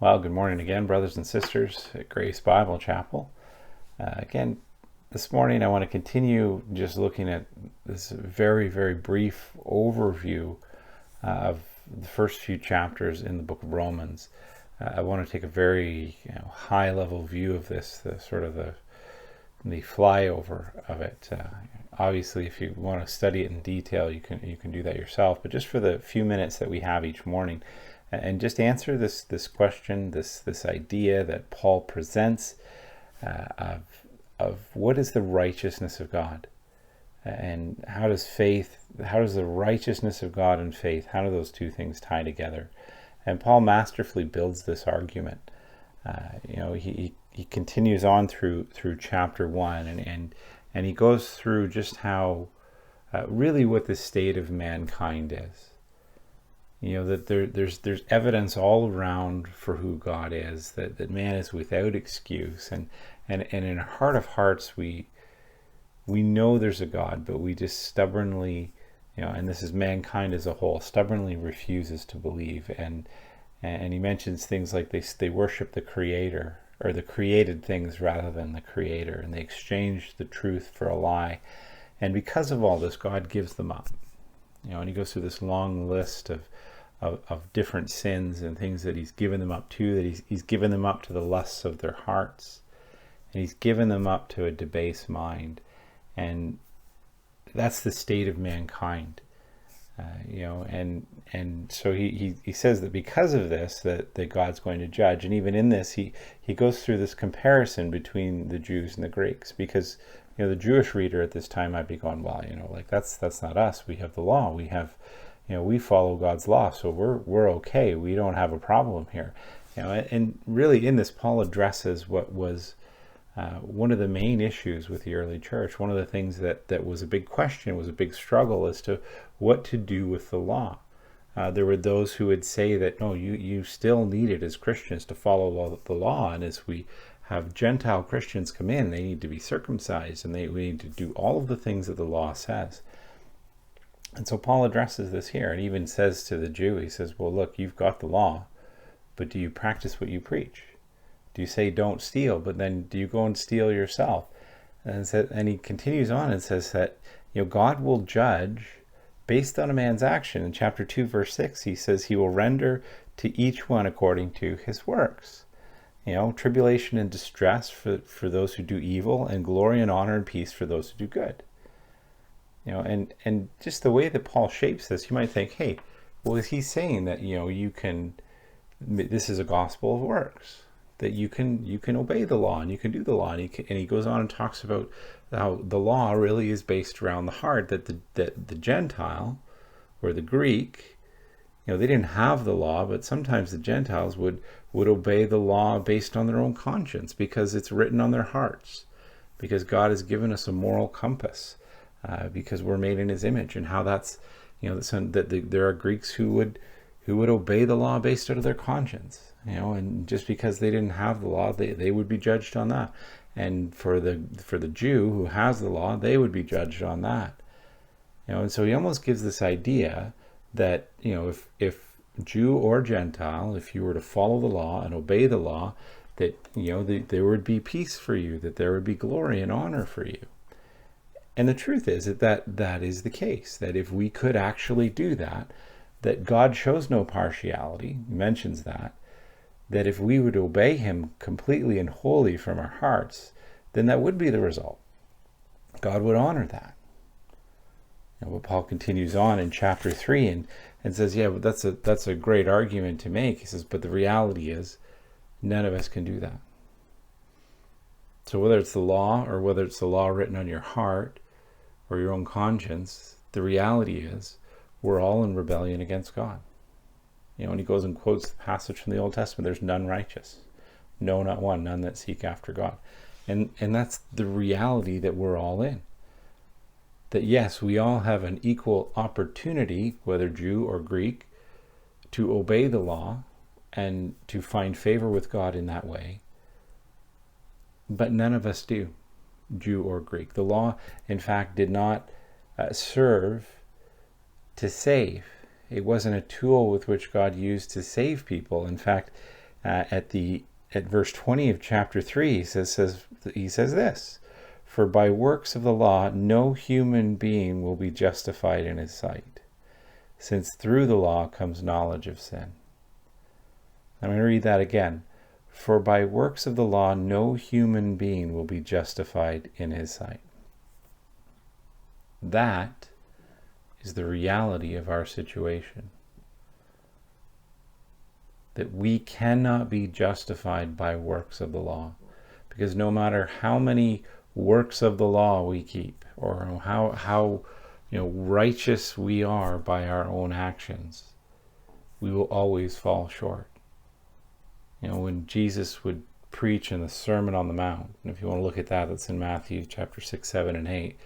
Well, good morning again, brothers and sisters at Grace Bible Chapel. Again, this morning I want to continue just looking at this very, very brief overview of the first few chapters in the book of Romans. I want to take a very high-level view of this, the flyover of it. Obviously, if you want to study it in detail, you can do that yourself. But just for the few minutes that we have each morning, and just answer this question, this idea that Paul presents of what is the righteousness of God, and how does the righteousness of God and faith, how do those two things tie together? And Paul masterfully builds this argument. He continues on through chapter 1, and he goes through just how really what the state of mankind is. That there's evidence all around for who God is, that man is without excuse, and in our heart of hearts we know there's a God, but we just stubbornly, and this is mankind as a whole, stubbornly refuses to believe. And he mentions things like they worship the Creator, or the created things rather than the Creator, and they exchange the truth for a lie. And because of all this, God gives them up. And he goes through this long list of different sins and things that he's given them up to, that he's given them up to the lusts of their hearts, and he's given them up to a debased mind. And that's the state of mankind. And so he says that because of this, that God's going to judge. And even in this, he goes through this comparison between the Jews and the Greeks, because the Jewish reader at this time might be going, well, that's not us. We have the law. We have, we follow God's law, so we're okay. We don't have a problem here. And really in this, Paul addresses what was one of the main issues with the early church. One of the things that was a big question, was a big struggle as to what to do with the law. There were those who would say that, no, you still needed as Christians to follow the law, and as we have Gentile Christians come in, they need to be circumcised, and we need to do all of the things that the law says. And so Paul addresses this here, and even says to the Jew, he says, well, look, you've got the law, but do you practice what you preach? Do you say don't steal, but then do you go and steal yourself? And he continues on and says that God will judge based on a man's action. In chapter 2, verse 6, he says he will render to each one according to his works. Tribulation and distress for those who do evil, and glory and honor and peace for those who do good. And just the way that Paul shapes this, you might think, hey, well, is he saying that this is a gospel of works, that you can obey the law and you can do the law? And he goes on and talks about how the law really is based around the heart, that the Gentile or the Greek, they didn't have the law, but sometimes the Gentiles would obey the law based on their own conscience, because it's written on their hearts, because God has given us a moral compass, because we're made in his image. And how that's, there are Greeks who would obey the law based out of their conscience, and just because they didn't have the law, they would be judged on that. And for the Jew who has the law, they would be judged on that. And so he almost gives this idea that, if Jew or Gentile, if you were to follow the law and obey the law, that, there would be peace for you, that there would be glory and honor for you. And the truth is that is the case, that if we could actually do that God shows no partiality, he mentions that if we would obey him completely and wholly from our hearts, then that would be the result. God would honor that. But Paul continues on in chapter 3 and says, yeah, but that's a great argument to make. He says, but the reality is none of us can do that. So whether it's the law, or whether it's the law written on your heart or your own conscience, the reality is we're all in rebellion against God. And he goes and quotes the passage from the Old Testament, there's none righteous, no, not one, none that seek after God. And that's the reality that we're all in. That yes, we all have an equal opportunity, whether Jew or Greek, to obey the law and to find favor with God in that way. But none of us do, Jew or Greek. The law, in fact, did not serve to save. It wasn't a tool with which God used to save people. In fact, At verse 20 of chapter 3, he says this: "For by works of the law no human being will be justified in his sight, since through the law comes knowledge of sin." I'm going to read that again. "For by works of the law no human being will be justified in his sight." That is the reality of our situation. That we cannot be justified by works of the law, because no matter how many works of the law we keep, or how righteous we are by our own actions, we will always fall short. When Jesus would preach in the Sermon on the Mount, and if you want to look at that, that's in Matthew chapter 6, 7, and 8.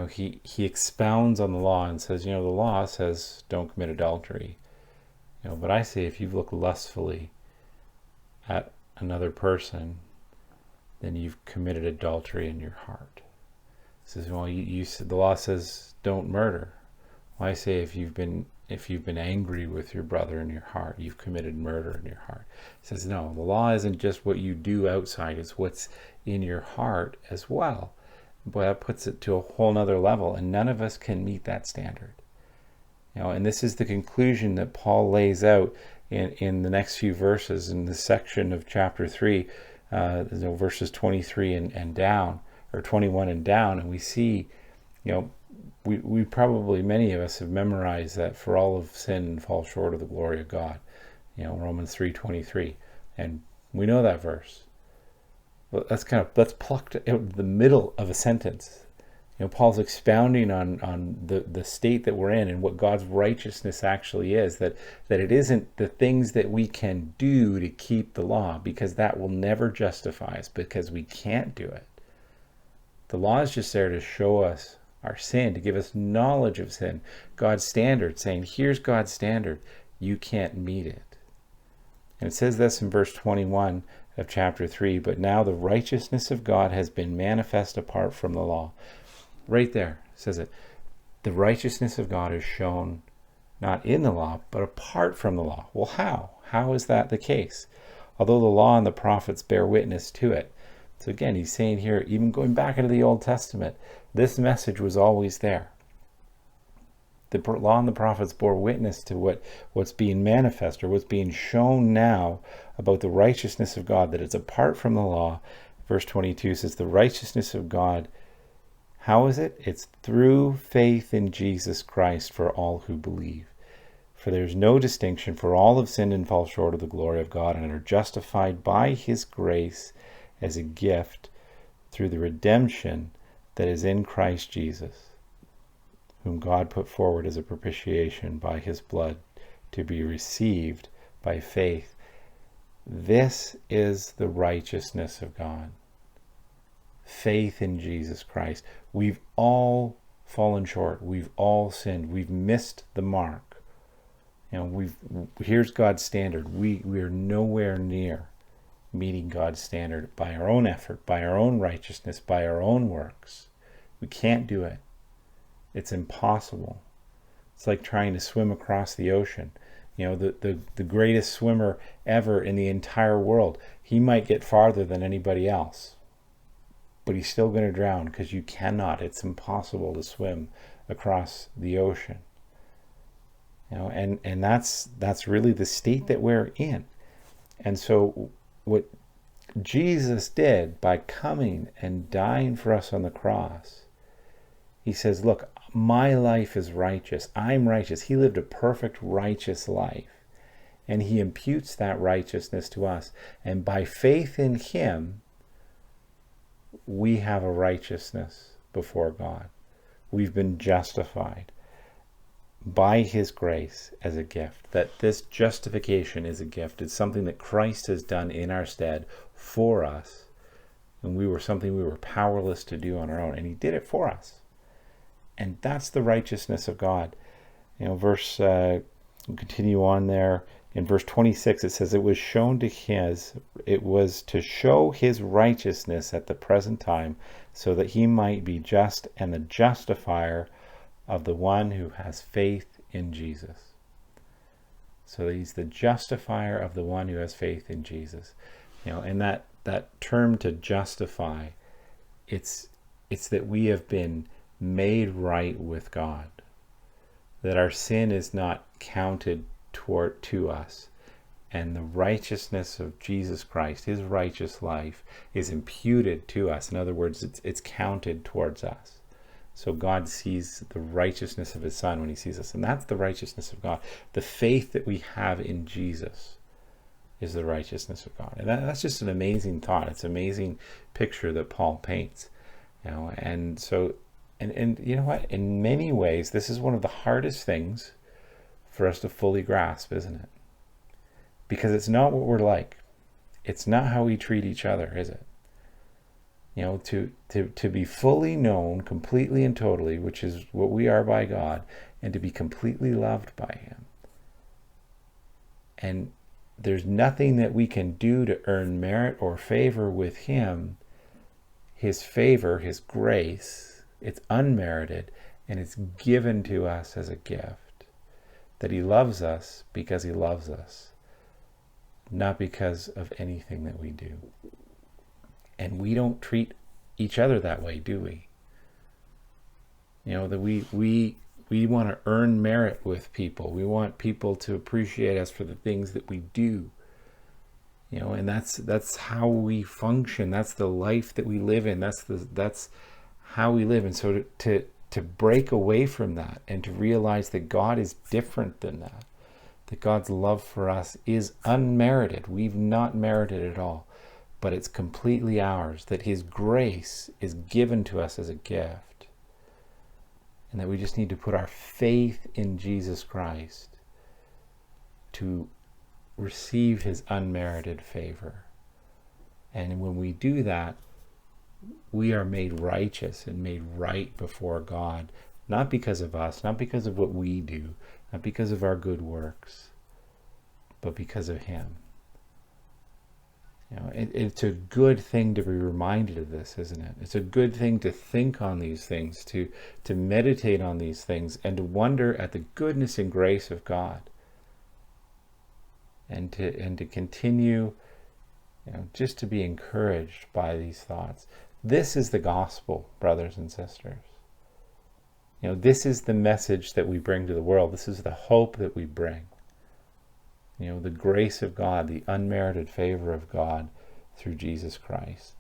He expounds on the law and says, the law says don't commit adultery. But I say, if you look lustfully at another person, then you've committed adultery in your heart. He says, well, the law says don't murder. Well, I say, if you've been angry with your brother in your heart, you've committed murder in your heart. He says, no, the law isn't just what you do outside, it's what's in your heart as well. Boy, that puts it to a whole nother level, and none of us can meet that standard. And this is the conclusion that Paul lays out in the next few verses in this section of chapter 3, verses 23 and down, or 21 and down. And we see, we probably, many of us have memorized that for all of sin and fall short of the glory of God. Romans 3:23. And we know that verse. Well, that's plucked out of the middle of a sentence. Paul's expounding on the state that we're in and what God's righteousness actually is, that it isn't the things that we can do to keep the law, because that will never justify us, because we can't do it. The law is just there to show us our sin, to give us knowledge of sin. God's standard, saying, here's God's standard. You can't meet it. And it says this in verse 21 of chapter 3, "But now the righteousness of God has been manifest apart from the law." Right there says it. The righteousness of God is shown not in the law, but apart from the law. Well, how? How is that the case? Although the law and the prophets bear witness to it. So again, he's saying here, even going back into the Old Testament, this message was always there. The law and the prophets bore witness to what's being manifest, or what's being shown now about the righteousness of God, that it's apart from the law. Verse 22 says, the righteousness of God, how is it? It's through faith in Jesus Christ for all who believe. For there's no distinction, for all have sinned and fall short of the glory of God, and are justified by his grace as a gift through the redemption that is in Christ Jesus, whom God put forward as a propitiation by his blood, to be received by faith. This is the righteousness of God. Faith in Jesus Christ. We've all fallen short. We've all sinned. We've missed the mark. Here's God's standard. We are nowhere near meeting God's standard by our own effort, by our own righteousness, by our own works. We can't do it. It's impossible. It's like trying to swim across the ocean. The greatest swimmer ever in the entire world, he might get farther than anybody else, but he's still going to drown, because you cannot. It's impossible to swim across the ocean. And that's really the state that we're in. And so what Jesus did by coming and dying for us on the cross, he says, look, my life is righteous. I'm righteous. He lived a perfect, righteous life. And he imputes that righteousness to us. And by faith in him, we have a righteousness before God. We've been justified by his grace as a gift. That this justification is a gift. It's something that Christ has done in our stead for us. And we were something we were powerless to do on our own. And he did it for us. And that's the righteousness of God. We'll continue on there. In verse 26, it says, it was to show his righteousness at the present time, so that he might be just and the justifier of the one who has faith in Jesus. So that he's the justifier of the one who has faith in Jesus. And that term to justify, it's that we have been made right with God, that our sin is not counted to us, and the righteousness of Jesus Christ, his righteous life, is imputed to us. In other words, it's counted towards us. So God sees the righteousness of his Son when he sees us, and that's the righteousness of God. The faith that we have in Jesus is the righteousness of God. And that's just an amazing thought. It's an amazing picture that Paul paints. And so, and you know what? In many ways, this is one of the hardest things for us to fully grasp, isn't it? Because it's not what we're like. It's not how we treat each other, is it? To be fully known completely and totally, which is what we are by God, and to be completely loved by him. And there's nothing that we can do to earn merit or favor with him. His favor, his grace, it's unmerited, and it's given to us as a gift. That he loves us because he loves us, not because of anything that we do. And we don't treat each other that way, do we? That we want to earn merit with people. We want people to appreciate us for the things that we do. And that's how we function. That's the life that we live in. That's how we live. And so to break away from that and to realize that God is different than that God's love for us is unmerited. We've not merited it at all, but it's completely ours, that his grace is given to us as a gift, and that we just need to put our faith in Jesus Christ to receive his unmerited favor. And when we do that, we are made righteous and made right before God, not because of us, not because of what we do, not because of our good works, but because of him. It's a good thing to be reminded of this, isn't it? It's a good thing to think on these things, to meditate on these things, and to wonder at the goodness and grace of God, and to continue, just to be encouraged by these thoughts. This is the gospel, brothers and sisters. This is the message that we bring to the world. This is the hope that we bring. The grace of God, the unmerited favor of God through Jesus Christ.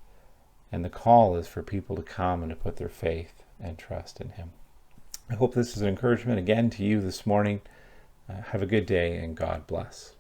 And the call is for people to come and to put their faith and trust in him. I hope this is an encouragement again to you this morning. Have a good day, and God bless.